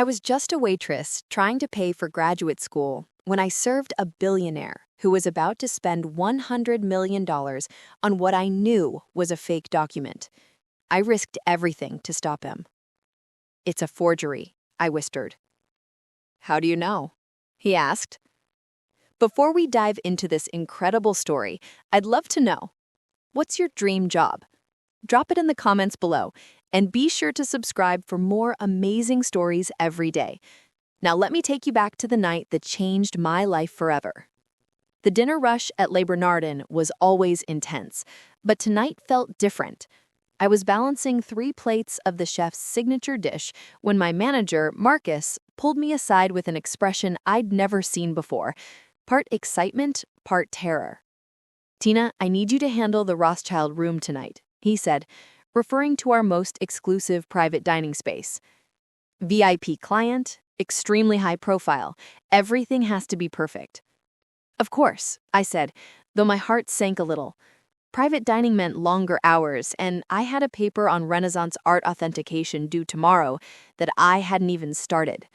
I was just a waitress trying to pay for graduate school when I served a billionaire who was about to spend $100 million on what I knew was a fake document. I risked everything to stop him. "It's a forgery," I whispered. "How do you know?" he asked. Before we dive into this incredible story, I'd love to know, what's your dream job? Drop it in the comments below, and be sure to subscribe for more amazing stories every day. Now let me take you back to the night that changed my life forever. The dinner rush at Le Bernardin was always intense, but tonight felt different. I was balancing 3 plates of the chef's signature dish when my manager, Marcus, pulled me aside with an expression I'd never seen before, part excitement, part terror. "Tina, I need you to handle the Rothschild room tonight," he said, referring to our most exclusive private dining space. VIP client, extremely high profile, everything has to be perfect. "Of course," I said, though my heart sank a little. Private dining meant longer hours, and I had a paper on Renaissance art authentication due tomorrow that I hadn't even started.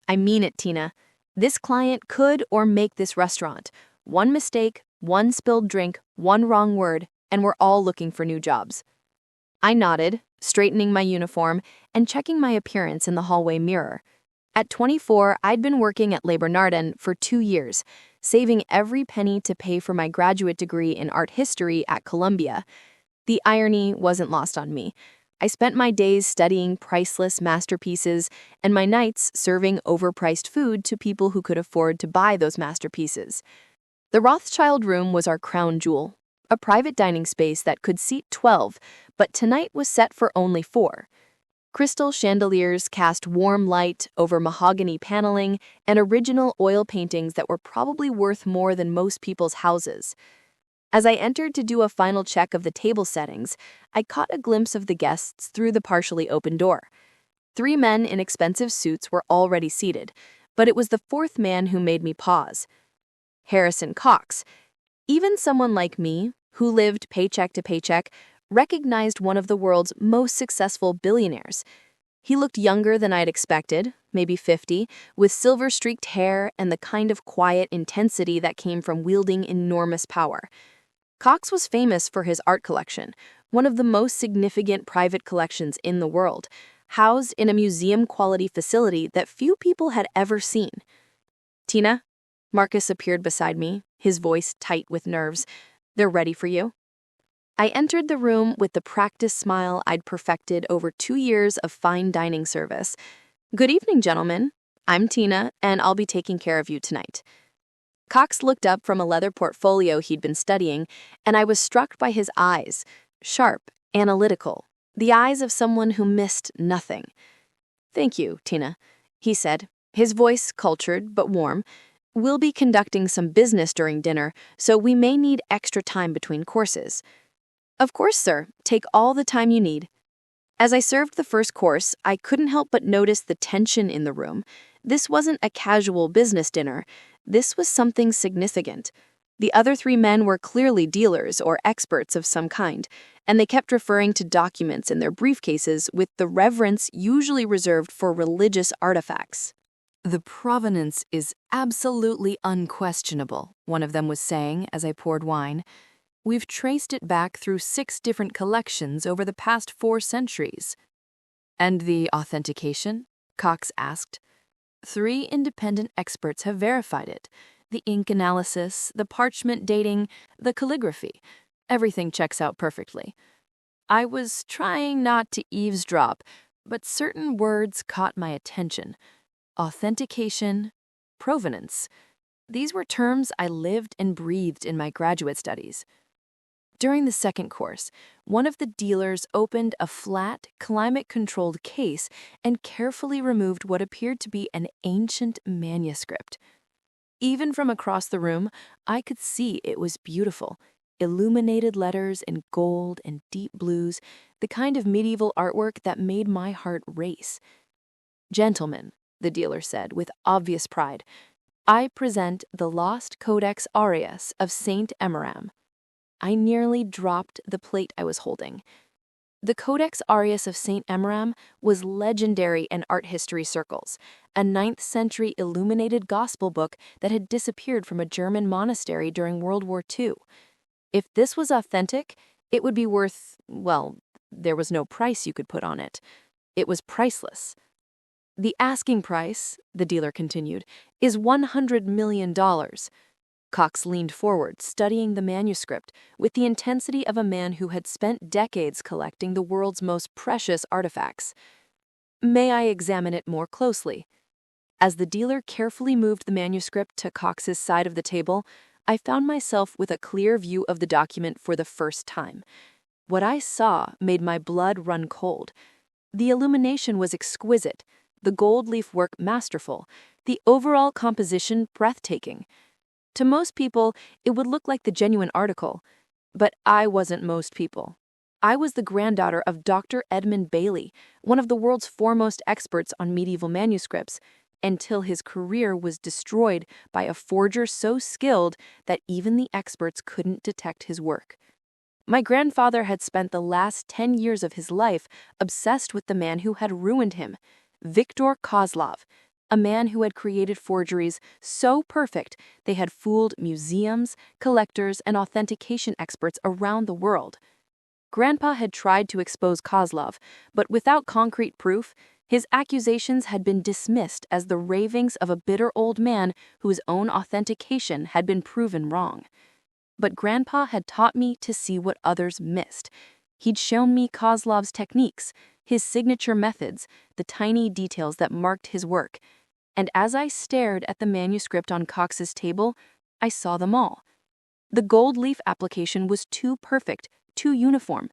"I mean it, Tina. This client could or make this restaurant. One mistake, one spilled drink, one wrong word, and we're all looking for new jobs." I nodded, straightening my uniform and checking my appearance in the hallway mirror. At 24, I'd been working at Le Bernardin for 2 years, saving every penny to pay for my graduate degree in art history at Columbia. The irony wasn't lost on me. I spent my days studying priceless masterpieces and my nights serving overpriced food to people who could afford to buy those masterpieces. The Rothschild room was our crown jewel, a private dining space that could seat 12, but tonight was set for only 4. Crystal chandeliers cast warm light over mahogany paneling and original oil paintings that were probably worth more than most people's houses. As I entered to do a final check of the table settings, I caught a glimpse of the guests through the partially open door. 3 men in expensive suits were already seated, but it was the 4th man who made me pause. Harrison Cox. Even someone like me, who lived paycheck to paycheck, recognized one of the world's most successful billionaires. He looked younger than I'd expected, maybe 50, with silver-streaked hair and the kind of quiet intensity that came from wielding enormous power. Cox was famous for his art collection, one of the most significant private collections in the world, housed in a museum-quality facility that few people had ever seen. "Tina?" Marcus appeared beside me, his voice tight with nerves. "They're ready for you." I entered the room with the practiced smile I'd perfected over 2 years of fine dining service. "Good evening, gentlemen. I'm Tina, and I'll be taking care of you tonight." Cox looked up from a leather portfolio he'd been studying, and I was struck by his eyes, sharp, analytical, the eyes of someone who missed nothing. "Thank you, Tina," he said, his voice cultured but warm. "We'll be conducting some business during dinner, so we may need extra time between courses." "Of course, sir. Take all the time you need." As I served the first course, I couldn't help but notice the tension in the room. This wasn't a casual business dinner. This was something significant. The other 3 men were clearly dealers or experts of some kind, and they kept referring to documents in their briefcases with the reverence usually reserved for religious artifacts. "The provenance is absolutely unquestionable," one of them was saying as I poured wine. "We've traced it back through 6 different collections over the past 4 centuries. "And the authentication?" Cox asked. 3 independent experts have verified it. The ink analysis, the parchment dating, the calligraphy. Everything checks out perfectly. I was trying not to eavesdrop, but certain words caught my attention. Authentication, provenance. These were terms I lived and breathed in my graduate studies. During the second course, one of the dealers opened a flat, climate-controlled case and carefully removed what appeared to be an ancient manuscript. Even from across the room, I could see it was beautiful. Illuminated letters in gold and deep blues, the kind of medieval artwork that made my heart race. "Gentlemen," the dealer said with obvious pride, "I present the lost Codex Aureus of Saint Emmeram." I nearly dropped the plate I was holding. The Codex Aureus of St. Emmeram was legendary in art history circles, a 9th century illuminated gospel book that had disappeared from a German monastery during World War II. If this was authentic, it would be worth, well, there was no price you could put on it. It was priceless. The asking price, the dealer continued, is $100 million. Cox leaned forward, studying the manuscript with the intensity of a man who had spent decades collecting the world's most precious artifacts. May I examine it more closely? As the dealer carefully moved the manuscript to Cox's side of the table, I found myself with a clear view of the document for the first time. What I saw made my blood run cold. The illumination was exquisite, the gold leaf work masterful, the overall composition breathtaking. To most people, it would look like the genuine article, but I wasn't most people. I was the granddaughter of Dr. Edmund Bailey, one of the world's foremost experts on medieval manuscripts, until his career was destroyed by a forger so skilled that even the experts couldn't detect his work. My grandfather had spent the last 10 years of his life obsessed with the man who had ruined him, Viktor Kozlov, a man who had created forgeries so perfect they had fooled museums, collectors, and authentication experts around the world. Grandpa had tried to expose Kozlov, but without concrete proof, his accusations had been dismissed as the ravings of a bitter old man whose own authentication had been proven wrong. But Grandpa had taught me to see what others missed. He'd shown me Kozlov's techniques, his signature methods, the tiny details that marked his work. And as I stared at the manuscript on Cox's table, I saw them all. The gold leaf application was too perfect, too uniform.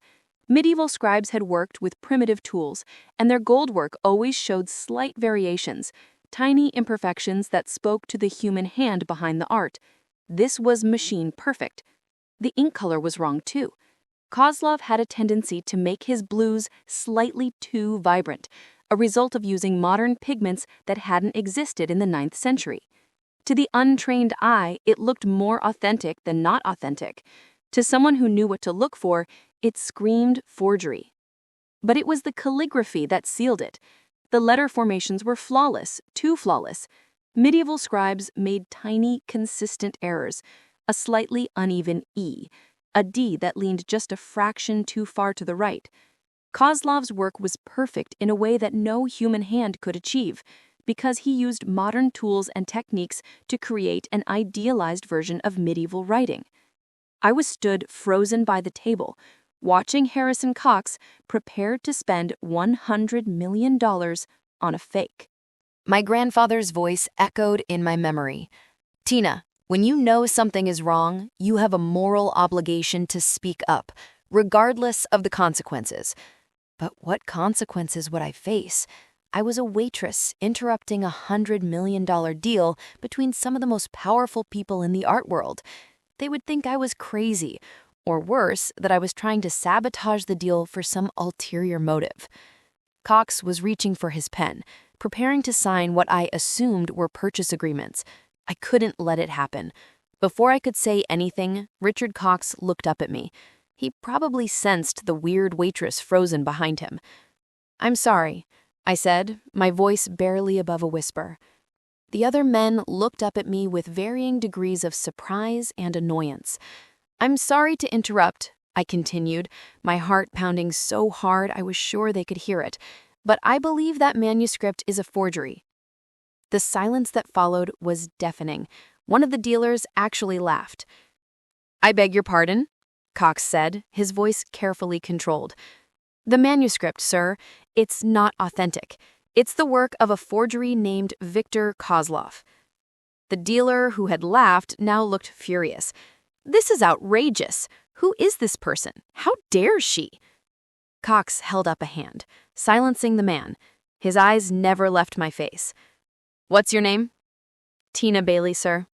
Medieval scribes had worked with primitive tools, and their gold work always showed slight variations, tiny imperfections that spoke to the human hand behind the art. This was machine perfect. The ink color was wrong too. Kozlov had a tendency to make his blues slightly too vibrant, a result of using modern pigments that hadn't existed in the 9th century. To the untrained eye, it looked more authentic than not authentic. To someone who knew what to look for, it screamed forgery. But it was the calligraphy that sealed it. The letter formations were flawless, too flawless. Medieval scribes made tiny, consistent errors, a slightly uneven E, a D that leaned just a fraction too far to the right. Kozlov's work was perfect in a way that no human hand could achieve, because he used modern tools and techniques to create an idealized version of medieval writing. I was stood frozen by the table, watching Harrison Cox prepared to spend $100 million on a fake. My grandfather's voice echoed in my memory. Tina, when you know something is wrong, you have a moral obligation to speak up, regardless of the consequences. But what consequences would I face? I was a waitress interrupting a $100 million deal between some of the most powerful people in the art world. They would think I was crazy, or worse, that I was trying to sabotage the deal for some ulterior motive. Cox was reaching for his pen, preparing to sign what I assumed were purchase agreements. I couldn't let it happen. Before I could say anything, Richard Cox looked up at me. He probably sensed the weird waitress frozen behind him. "I'm sorry," I said, my voice barely above a whisper. The other men looked up at me with varying degrees of surprise and annoyance. "I'm sorry to interrupt," I continued, my heart pounding so hard I was sure they could hear it, "but I believe that manuscript is a forgery." The silence that followed was deafening. One of the dealers actually laughed. "I beg your pardon?" Cox said, his voice carefully controlled. "The manuscript, sir, it's not authentic. It's the work of a forgery named Viktor Kozlov." The dealer who had laughed now looked furious. "This is outrageous. Who is this person? How dare she?" Cox held up a hand, silencing the man. His eyes never left my face. "What's your name?" "Tina Bailey, sir."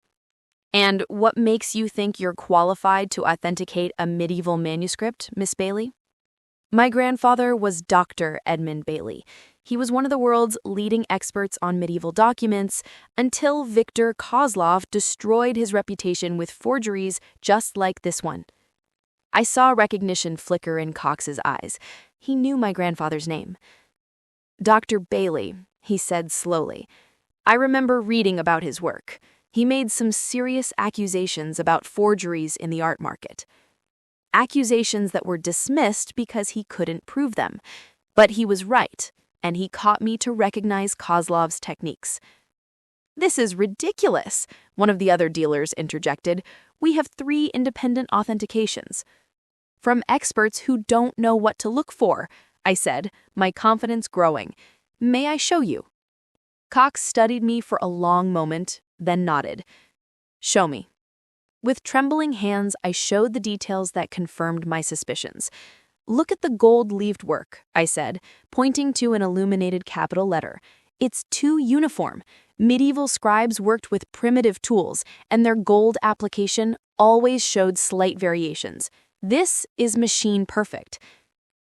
"And what makes you think you're qualified to authenticate a medieval manuscript, Miss Bailey?" My grandfather was Dr. Edmund Bailey. He was one of the world's leading experts on medieval documents until Viktor Kozlov destroyed his reputation with forgeries just like this one. I saw recognition flicker in Cox's eyes. He knew my grandfather's name. Dr. Bailey, he said slowly. I remember reading about his work. He made some serious accusations about forgeries in the art market. Accusations that were dismissed because he couldn't prove them. But he was right, and he caught me to recognize Kozlov's techniques. This is ridiculous, one of the other dealers interjected. We have 3 independent authentications. From experts who don't know what to look for, I said, my confidence growing. May I show you? Cox studied me for a long moment, then nodded. Show me. With trembling hands, I showed the details that confirmed my suspicions. Look at the gold-leaved work, I said, pointing to an illuminated capital letter. It's too uniform. Medieval scribes worked with primitive tools, and their gold application always showed slight variations. This is machine perfect.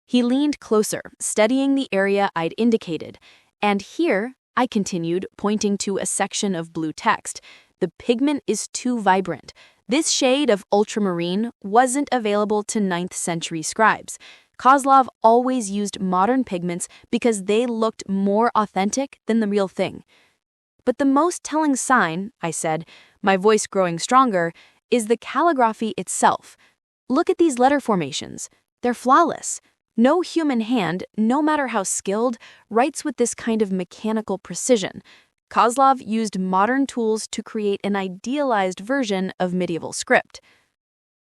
He leaned closer, studying the area I'd indicated. And here, I continued, pointing to a section of blue text. The pigment is too vibrant. This shade of ultramarine wasn't available to 9th century scribes. Kozlov always used modern pigments because they looked more authentic than the real thing. But the most telling sign, I said, my voice growing stronger, is the calligraphy itself. Look at these letter formations. They're flawless. No human hand, no matter how skilled, writes with this kind of mechanical precision. Kozlov used modern tools to create an idealized version of medieval script.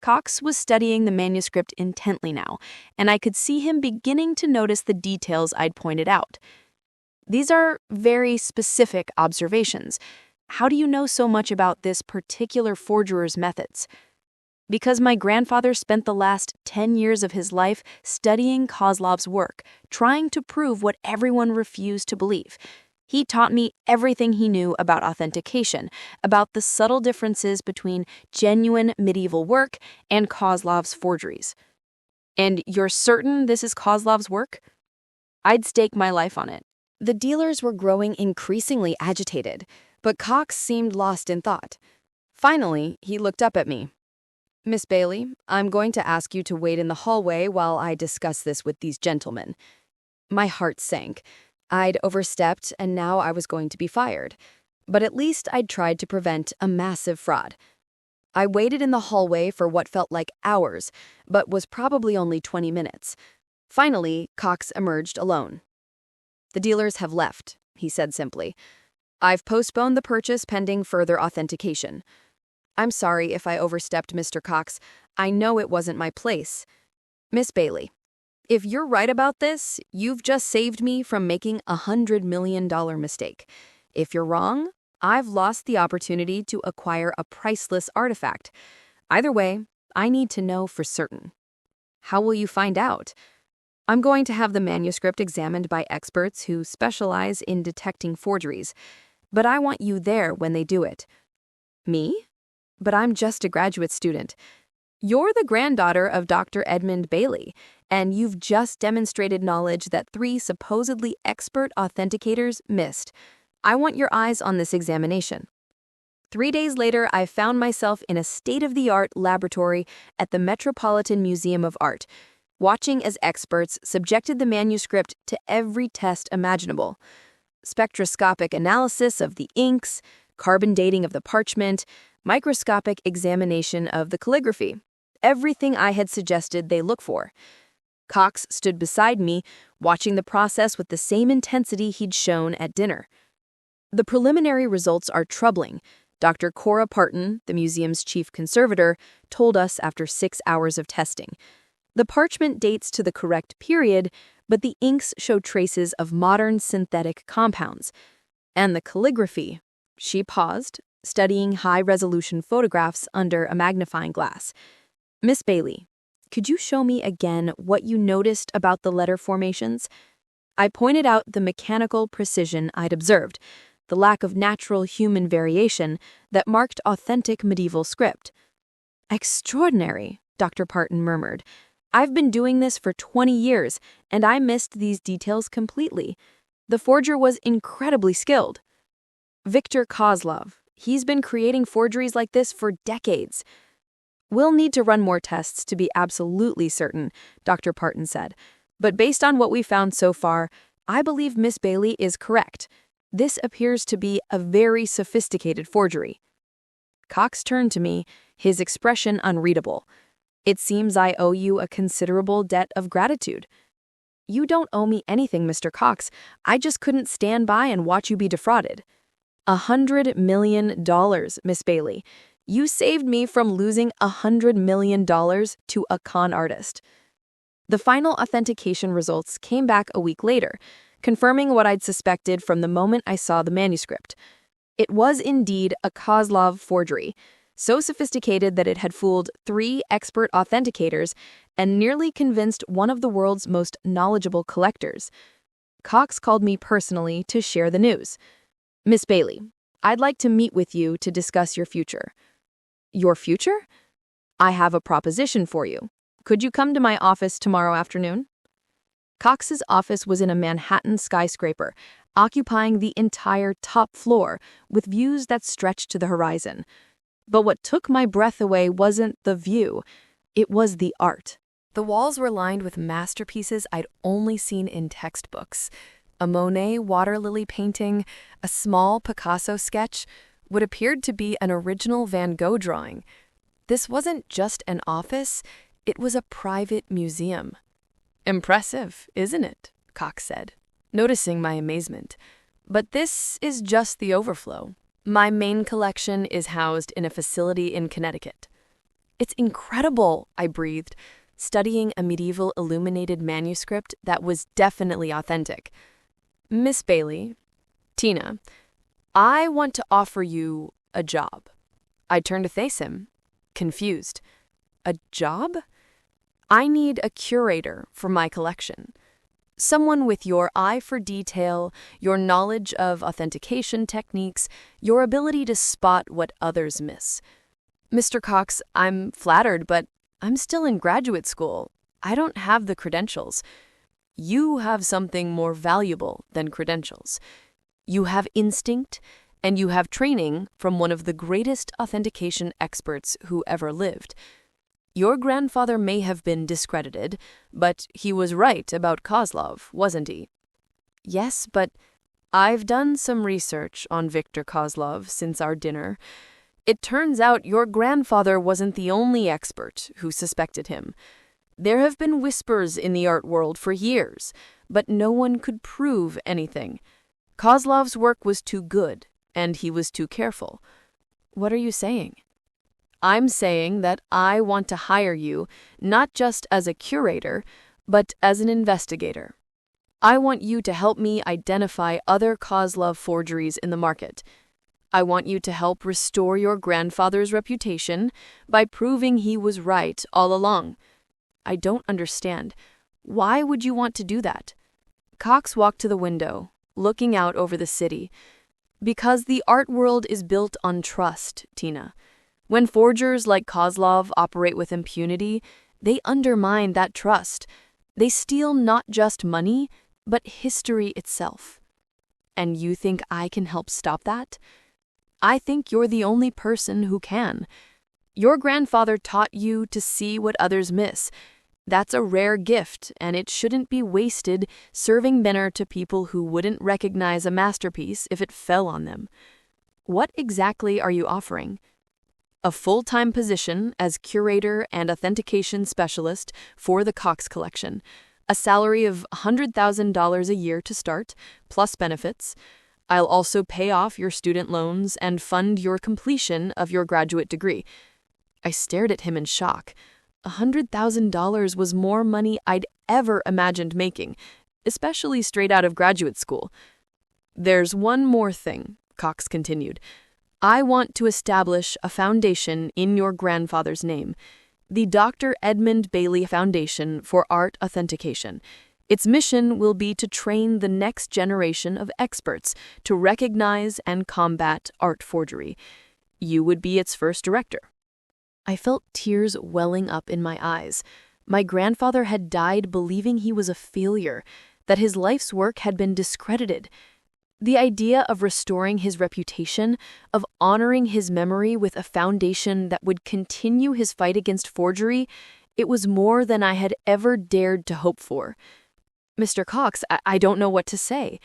Cox was studying the manuscript intently now, and I could see him beginning to notice the details I'd pointed out. These are very specific observations. How do you know so much about this particular forgerer's methods? Because my grandfather spent the last 10 years of his life studying Kozlov's work, trying to prove what everyone refused to believe. He taught me everything he knew about authentication, about the subtle differences between genuine medieval work and Kozlov's forgeries. And you're certain this is Kozlov's work? I'd stake my life on it. The dealers were growing increasingly agitated, but Cox seemed lost in thought. Finally, he looked up at me. Miss Bailey, I'm going to ask you to wait in the hallway while I discuss this with these gentlemen. My heart sank. I'd overstepped, and now I was going to be fired. But at least I'd tried to prevent a massive fraud. I waited in the hallway for what felt like hours, but was probably only 20 minutes. Finally, Cox emerged alone. The dealers have left, he said simply. I've postponed the purchase pending further authentication. I'm sorry if I overstepped, Mr. Cox. I know it wasn't my place. Miss Bailey, if you're right about this, you've just saved me from making a $100 million mistake. If you're wrong, I've lost the opportunity to acquire a priceless artifact. Either way, I need to know for certain. How will you find out? I'm going to have the manuscript examined by experts who specialize in detecting forgeries, but I want you there when they do it. Me? But I'm just a graduate student. You're the granddaughter of Dr. Edmund Bailey, and you've just demonstrated knowledge that 3 supposedly expert authenticators missed. I want your eyes on this examination. 3 days later, I found myself in a state-of-the-art laboratory at the Metropolitan Museum of Art, watching as experts subjected the manuscript to every test imaginable. Spectroscopic analysis of the inks, carbon dating of the parchment, microscopic examination of the calligraphy. Everything I had suggested they look for. Cox stood beside me, watching the process with the same intensity he'd shown at dinner. The preliminary results are troubling, Dr. Cora Parton, the museum's chief conservator, told us after 6 hours of testing. The parchment dates to the correct period, but the inks show traces of modern synthetic compounds. And the calligraphy. She paused, studying high-resolution photographs under a magnifying glass. Miss Bailey, could you show me again what you noticed about the letter formations? I pointed out the mechanical precision I'd observed, the lack of natural human variation that marked authentic medieval script. Extraordinary, Dr. Parton murmured. I've been doing this for 20 years, and I missed these details completely. The forger was incredibly skilled. Victor Kozlov. He's been creating forgeries like this for decades. We'll need to run more tests to be absolutely certain, Dr. Parton said. But based on what we found so far, I believe Miss Bailey is correct. This appears to be a very sophisticated forgery. Cox turned to me, his expression unreadable. It seems I owe you a considerable debt of gratitude. You don't owe me anything, Mr. Cox. I just couldn't stand by and watch you be defrauded. $100 million, Miss Bailey. You saved me from losing $100 million to a con artist. The final authentication results came back a week later, confirming what I'd suspected from the moment I saw the manuscript. It was indeed a Kozlov forgery, so sophisticated that it had fooled 3 expert authenticators and nearly convinced one of the world's most knowledgeable collectors. Cox called me personally to share the news. Miss Bailey, I'd like to meet with you to discuss your future. Your future? I have a proposition for you. Could you come to my office tomorrow afternoon? Cox's office was in a Manhattan skyscraper, occupying the entire top floor with views that stretched to the horizon. But what took my breath away wasn't the view, it was the art. The walls were lined with masterpieces I'd only seen in textbooks. A Monet water lily painting, a small Picasso sketch, what appeared to be an original Van Gogh drawing. This wasn't just an office, it was a private museum. Impressive, isn't it? Cox said, noticing my amazement. But this is just the overflow. My main collection is housed in a facility in Connecticut. It's incredible, I breathed, studying a medieval illuminated manuscript that was definitely authentic. Miss Bailey, Tina, I want to offer you a job. I turned to face him, confused. A job? I need a curator for my collection. Someone with your eye for detail, your knowledge of authentication techniques, your ability to spot what others miss. Mr. Cox, I'm flattered, but I'm still in graduate school. I don't have the credentials. You have something more valuable than credentials. You have instinct, and you have training from one of the greatest authentication experts who ever lived. Your grandfather may have been discredited, but he was right about Kozlov, wasn't he? Yes, but I've done some research on Viktor Kozlov since our dinner. It turns out your grandfather wasn't the only expert who suspected him. There have been whispers in the art world for years, but no one could prove anything. Kozlov's work was too good, and he was too careful. What are you saying? I'm saying that I want to hire you not just as a curator, but as an investigator. I want you to help me identify other Kozlov forgeries in the market. I want you to help restore your grandfather's reputation by proving he was right all along. I don't understand. Why would you want to do that? Cox walked to the window, looking out over the city. Because the art world is built on trust, Tina. When forgers like Kozlov operate with impunity, they undermine that trust. They steal not just money, but history itself. And you think I can help stop that? I think you're the only person who can. Your grandfather taught you to see what others miss. That's a rare gift, and it shouldn't be wasted serving dinner to people who wouldn't recognize a masterpiece if it fell on them. What exactly are you offering? A full-time position as curator and authentication specialist for the Cox collection, a salary of $100,000 a year to start, plus benefits. I'll also pay off your student loans and fund your completion of your graduate degree. I stared at him in shock. $100,000 was more money I'd ever imagined making, especially straight out of graduate school. There's one more thing, Cox continued. I want to establish a foundation in your grandfather's name, the Dr. Edmund Bailey Foundation for Art Authentication. Its mission will be to train the next generation of experts to recognize and combat art forgery. You would be its first director. I felt tears welling up in my eyes. My grandfather had died believing he was a failure, that his life's work had been discredited. The idea of restoring his reputation, of honoring his memory with a foundation that would continue his fight against forgery, it was more than I had ever dared to hope for. Mr. Cox, I don't know what to say.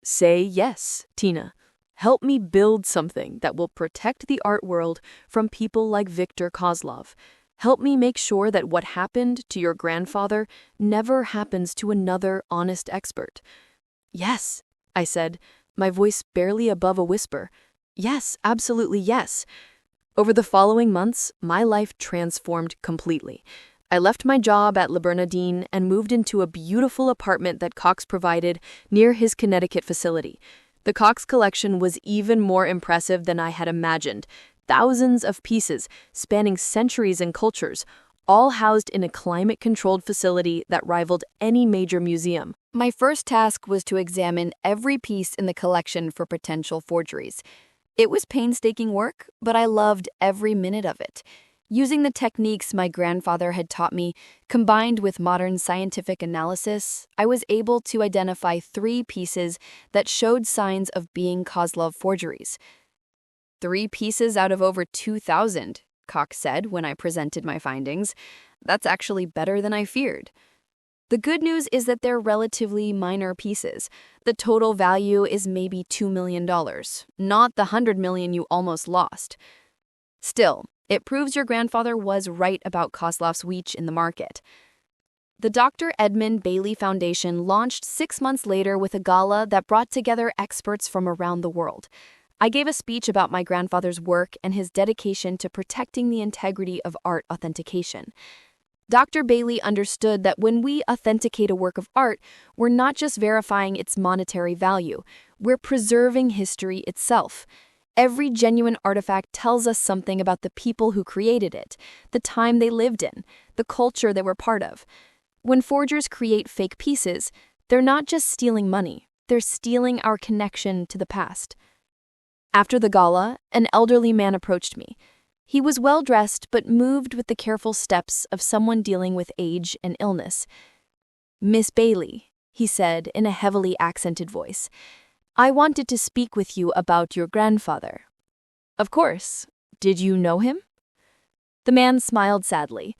Say yes, Tina. Help me build something that will protect the art world from people like Viktor Kozlov. Help me make sure that what happened to your grandfather never happens to another honest expert. Yes, I said, my voice barely above a whisper. Yes, absolutely yes. Over the following months, my life transformed completely. I left my job at Le Bernardin and moved into a beautiful apartment that Cox provided near his Connecticut facility. The Cox collection was even more impressive than I had imagined. Thousands of pieces, spanning centuries and cultures, all housed in a climate-controlled facility that rivaled any major museum. My first task was to examine every piece in the collection for potential forgeries. It was painstaking work, but I loved every minute of it. Using the techniques my grandfather had taught me, combined with modern scientific analysis, I was able to identify 3 pieces that showed signs of being Kozlov forgeries. 3 pieces out of over 2,000, Cox said when I presented my findings. That's actually better than I feared. The good news is that they're relatively minor pieces. The total value is maybe $2 million, not the $100 million you almost lost. Still, it proves your grandfather was right about Kozlov's reach in the market. The Dr. Edmund Bailey Foundation launched 6 months later with a gala that brought together experts from around the world. I gave a speech about my grandfather's work and his dedication to protecting the integrity of art authentication. Dr. Bailey understood that when we authenticate a work of art, we're not just verifying its monetary value, we're preserving history itself. Every genuine artifact tells us something about the people who created it, the time they lived in, the culture they were part of. When forgers create fake pieces, they're not just stealing money, they're stealing our connection to the past. After the gala, an elderly man approached me. He was well-dressed but moved with the careful steps of someone dealing with age and illness. "Miss Bailey," he said in a heavily accented voice, "I wanted to speak with you about your grandfather." "Of course. Did you know him?" The man smiled sadly.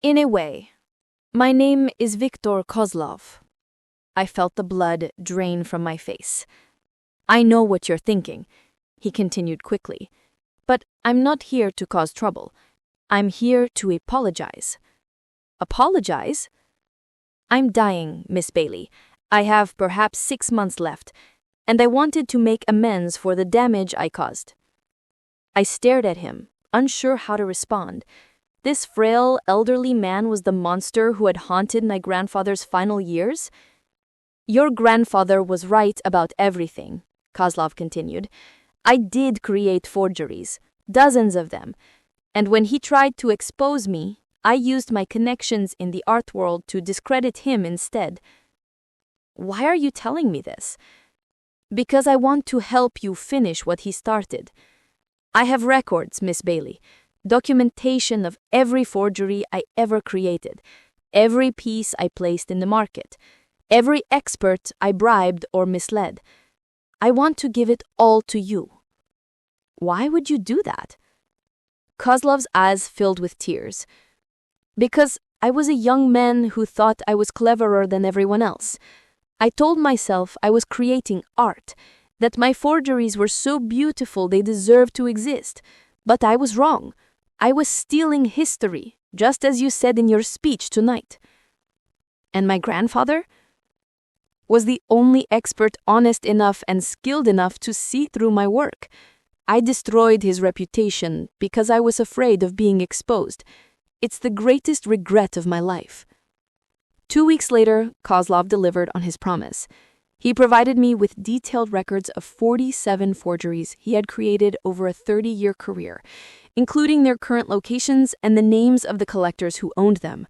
"In a way. My name is Viktor Kozlov." I felt the blood drain from my face. "I know what you're thinking," he continued quickly, "but I'm not here to cause trouble. I'm here to apologize." "Apologize?" "I'm dying, Miss Bailey. I have perhaps 6 months left, and I wanted to make amends for the damage I caused." I stared at him, unsure how to respond. This frail, elderly man was the monster who had haunted my grandfather's final years? "Your grandfather was right about everything," Kozlov continued. "I did create forgeries, dozens of them, and when he tried to expose me, I used my connections in the art world to discredit him instead." "Why are you telling me this?" "Because I want to help you finish what he started. I have records, Miss Bailey, documentation of every forgery I ever created, every piece I placed in the market, every expert I bribed or misled. I want to give it all to you." "Why would you do that?" Kozlov's eyes filled with tears. "Because I was a young man who thought I was cleverer than everyone else. I told myself I was creating art, that my forgeries were so beautiful they deserved to exist. But I was wrong. I was stealing history, just as you said in your speech tonight." "And my grandfather?" "Was the only expert honest enough and skilled enough to see through my work. I destroyed his reputation because I was afraid of being exposed. It's the greatest regret of my life." 2 weeks later, Kozlov delivered on his promise. He provided me with detailed records of 47 forgeries he had created over a 30-year career, including their current locations and the names of the collectors who owned them.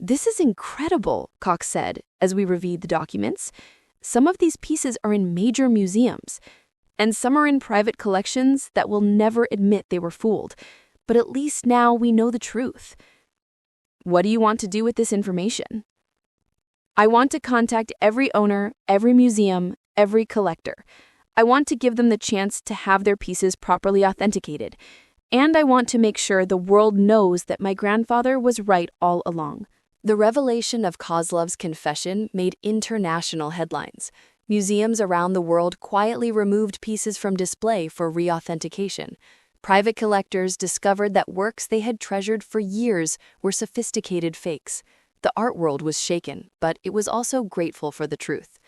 "This is incredible," Cox said as we reviewed the documents. "Some of these pieces are in major museums, and some are in private collections that will never admit they were fooled. But at least now we know the truth." "What do you want to do with this information?" "I want to contact every owner, every museum, every collector. I want to give them the chance to have their pieces properly authenticated. And I want to make sure the world knows that my grandfather was right all along. The revelation of Kozlov's confession made international headlines. Museums around the world quietly removed pieces from display for reauthentication. Private collectors discovered that works they had treasured for years were sophisticated fakes. The art world was shaken, but it was also grateful for the truth.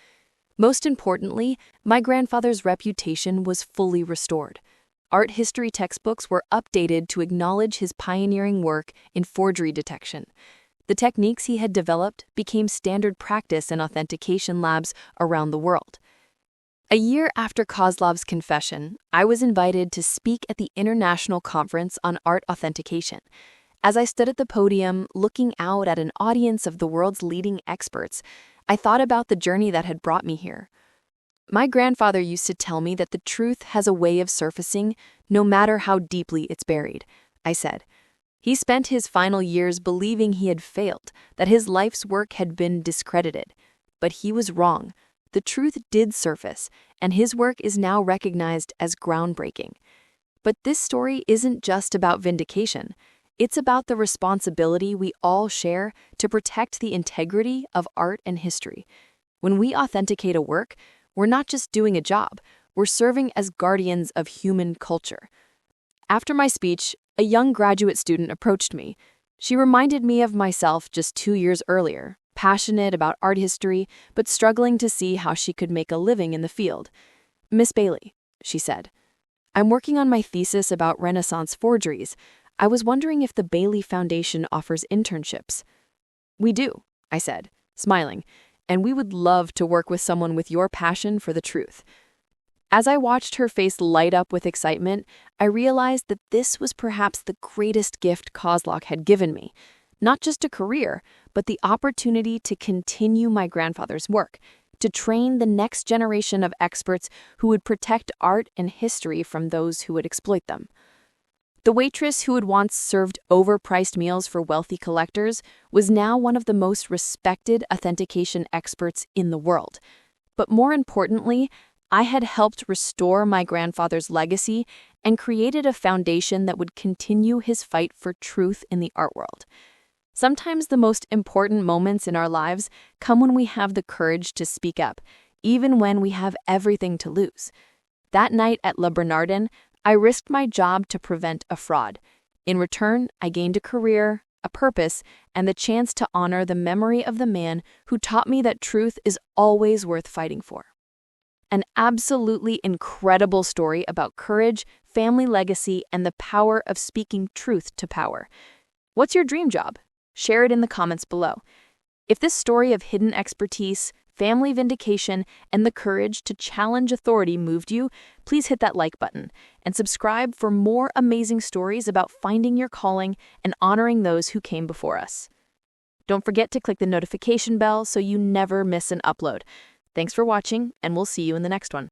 Most importantly, my grandfather's reputation was fully restored. Art history textbooks were updated to acknowledge his pioneering work in forgery detection. The techniques he had developed became standard practice in authentication labs around the world. A year after Kozlov's confession, I was invited to speak at the International Conference on Art Authentication. As I stood at the podium, looking out at an audience of the world's leading experts, I thought about the journey that had brought me here. My grandfather used to tell me that the truth has a way of surfacing no matter how deeply it's buried, I said. He spent his final years believing he had failed, that his life's work had been discredited. But he was wrong. The truth did surface, and his work is now recognized as groundbreaking. But this story isn't just about vindication. It's about the responsibility we all share to protect the integrity of art and history. When we authenticate a work, we're not just doing a job, we're serving as guardians of human culture. After my speech, a young graduate student approached me. She reminded me of myself just 2 years earlier, passionate about art history, but struggling to see how she could make a living in the field. "Miss Bailey," she said, "I'm working on my thesis about Renaissance forgeries. I was wondering if the Bailey Foundation offers internships." "We do," I said, smiling, "and we would love to work with someone with your passion for the truth." As I watched her face light up with excitement, I realized that this was perhaps the greatest gift Kozlov had given me. Not just a career, but the opportunity to continue my grandfather's work, to train the next generation of experts who would protect art and history from those who would exploit them. The waitress who had once served overpriced meals for wealthy collectors was now one of the most respected authentication experts in the world. But more importantly, I had helped restore my grandfather's legacy and created a foundation that would continue his fight for truth in the art world. Sometimes the most important moments in our lives come when we have the courage to speak up, even when we have everything to lose. That night at Le Bernardin, I risked my job to prevent a fraud. In return, I gained a career, a purpose, and the chance to honor the memory of the man who taught me that truth is always worth fighting for. An absolutely incredible story about courage, family legacy, and the power of speaking truth to power. What's your dream job? Share it in the comments below. If this story of hidden expertise, family vindication, and the courage to challenge authority moved you, please hit that like button and subscribe for more amazing stories about finding your calling and honoring those who came before us. Don't forget to click the notification bell so you never miss an upload. Thanks for watching, and we'll see you in the next one.